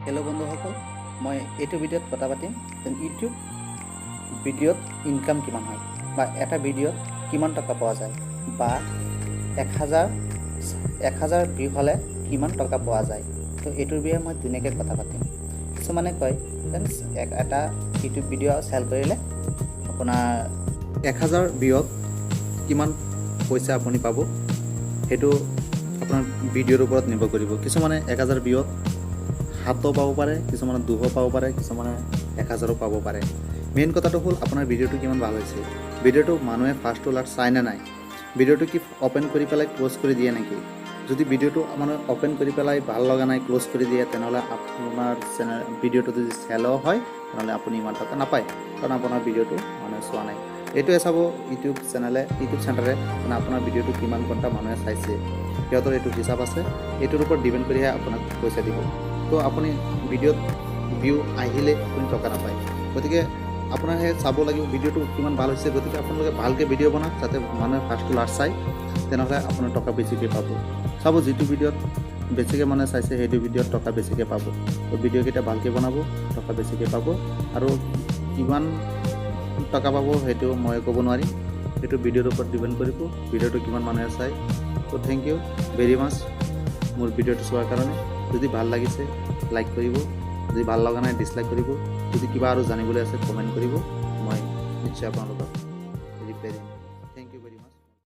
hello बंधुসকল मैं এইটো ভিডিওত কথা পাতিম ইউটিউব ভিডিওত ইনকাম কিমান হয় বা এটা ভিডিওত কিমান টাকা পাওয়া যায় বা 1000 ভিউ হলে কিমান টাকা পাওয়া যায় তো এইটোৰ বিষয়ে মই ধুনীয়াকৈ কথা পাতিম কিছুমানে কয় ফ্ৰেন্ডছ এটা ইউটিউব ভিডিও সেল কৰিলে আপোনাৰ 1000 ভিউত কিমান পইচা আপুনি পাব হেতু আপোনাৰ ভিডিওৰ ওপৰত নিৰ্ভৰ কৰিব কিছুমানে 1000 ভিউত 7 পাব পাৰে কিছুমানে 200 পাব পাৰে কিছুমানে 1000 পাব পাৰে মেইন কথাটো হ'ল আপোনাৰ ভিডিওটো কিমান ভাল হৈছে ভিডিওটো মানুহে ফাৰ্স্ট টু লাষ্ট চাই না নাই ভিডিওটো কি ওপেন কৰি পেলাই ক্লোজ কৰি দিয়ে নেকি যদি ভিডিওটো মানে ওপেন কৰি পেলাই ভাল লগা নাই ক্লোজ কৰি দিয়ে তেনেহলে আপোনাৰ চেনেল ভিডিওটো যদি সেল হয় তেনেহলে আপুনি ইমান টকা নাপায় কাৰণ আপোনাৰ ভিডিওটো মানুহে চোৱা নাই এইটোৱে চাব ইউটিউব চেণ্টাৰে মানে আপোনাৰ ভিডিওটো কিমান ঘণ্টা মানুহে চাইছে সিহঁতৰ এইটো হিচাপ আছে এইটোৰ ওপৰত ডিপেন্ড কৰিহে আপোনাক পইচা দিব তো আপুনি ভিডিওত ভিউ আহিলে আপুনি টকা নাপায় গতিকে আপোনাৰ হে চাব লাগিব ভিডিওটো কিমান ভাল হৈছে গতিকে আপোনালোকে ভালকৈ ভিডিও বনাওক যাতে মানুহে ফাৰ্স্ট টু লাষ্ট চাই তেনেহলে আপোনাৰ টকা বেছিকৈ পাব চাব যেটো ভিডিওত বেছিকৈ মানুহে চাইছে সেইটো ভিডিওত টকা বেছিকৈ পাব তো ভিডিও কেইটা ভালকৈ বনাব টকা বেছিকৈ পাব আৰু কিমান টকা পাব সেইটো মই ক'ব নোৱাৰিম সেইটো ভিডিওৰ ওপৰত ডিপেন্ড কৰিব ভিডিওটো কিমান মানুহে চাই তো থ্যাংক ইউ ভেৰি মাছ মোৰ ভিডিওটো চোৱাৰ কাৰণে যদি ভাল লাগিছে লাইক কৰিব যদি ভাল লগা নাই ডিসলাইক কৰিব যদি কিবা আৰু জানিবলৈ আছে কমেন্ট কৰিব মই নিশ্চয় আপোনালোকক ৰিপ্লাই দিম